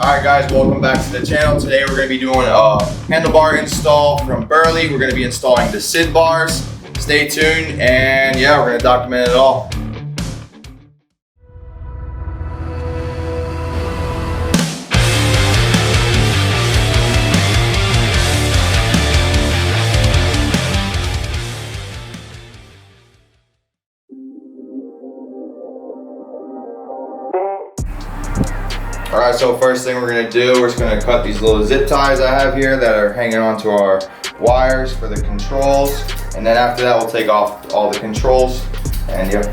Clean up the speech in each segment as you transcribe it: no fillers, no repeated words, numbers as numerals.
Alright guys, welcome back to the channel. Today we're going to be doing a handlebar install from Burly. We're going to be installing the SID bars. Stay tuned and yeah, we're going to document it all. Alright, so first thing we're going to do, we're just going to cut these little zip ties I have here that are hanging onto our wires for the controls. And then after that, we'll take off all the controls and yeah.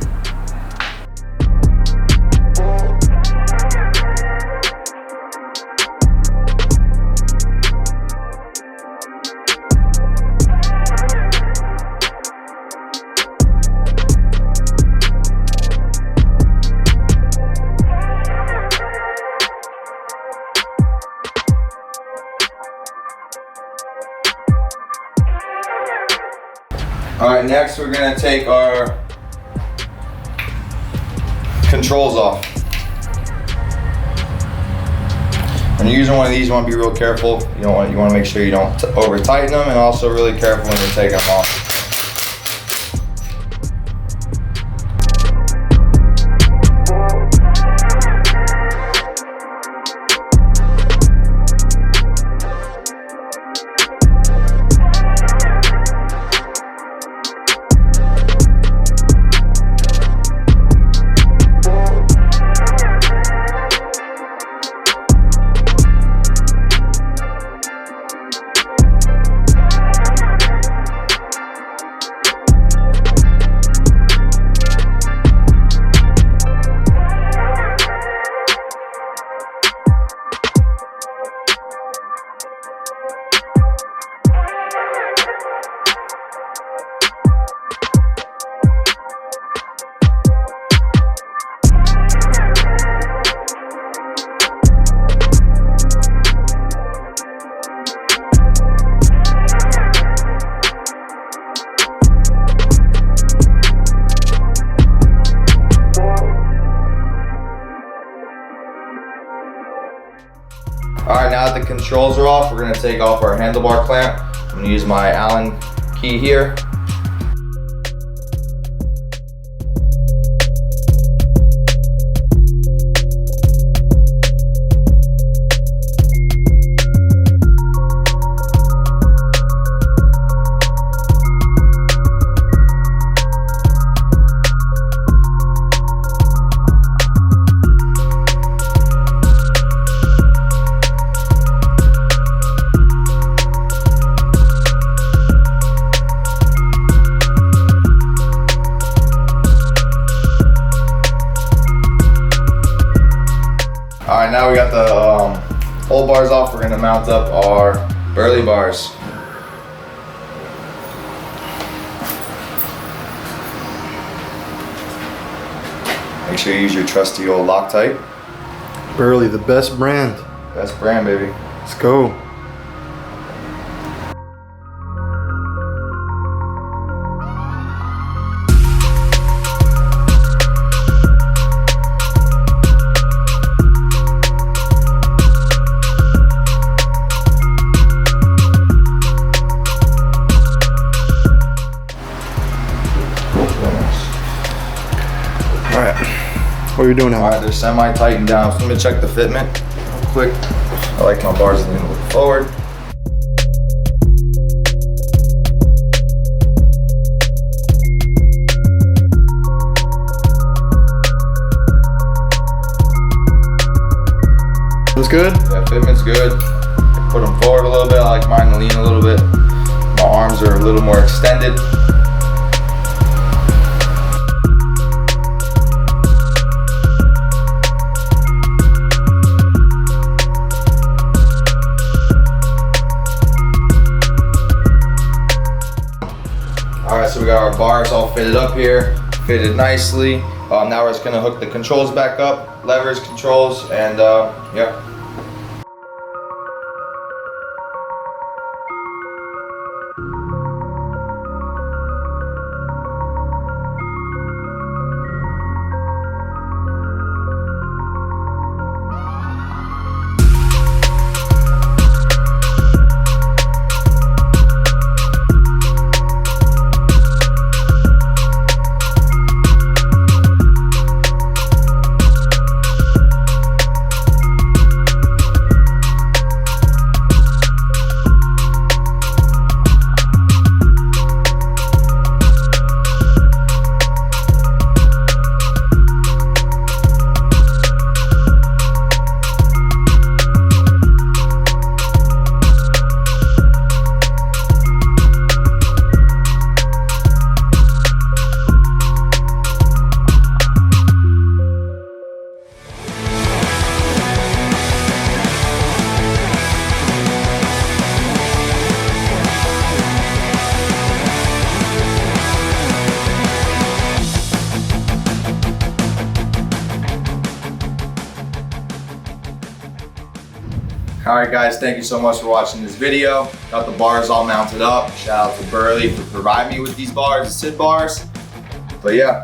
Alright, next we're going to take our controls off. When you're using one of these, you want to be real careful. You want to make sure you don't over tighten them, and also really careful when you're taking them off. Alright, now that the controls are off, we're going to take off our handlebar clamp. I'm going to use my Allen key here. Alright, now we got the whole bars off. We're going to mount up our Burly bars. Make sure you use your trusty old Loctite. Burly, the best brand. Best brand, baby. Let's go. What are you doing now? Alright, they're semi-tightened down. So I'm going to check the fitment real quick. I like my bars a little bit forward. That's good? Yeah, fitment's good. Put them forward a little bit. I like mine to lean a little bit. My arms are a little more extended. Alright, so we got our bars all fitted up here, fitted nicely. Now we're just going to hook the controls back up, levers, controls, and yeah. All right guys, thank you so much for watching this video. Got the bars all mounted up. Shout out to Burly for providing me with these bars, the SID bars. But yeah,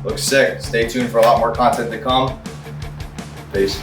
looks sick. Stay tuned for a lot more content to come. Peace.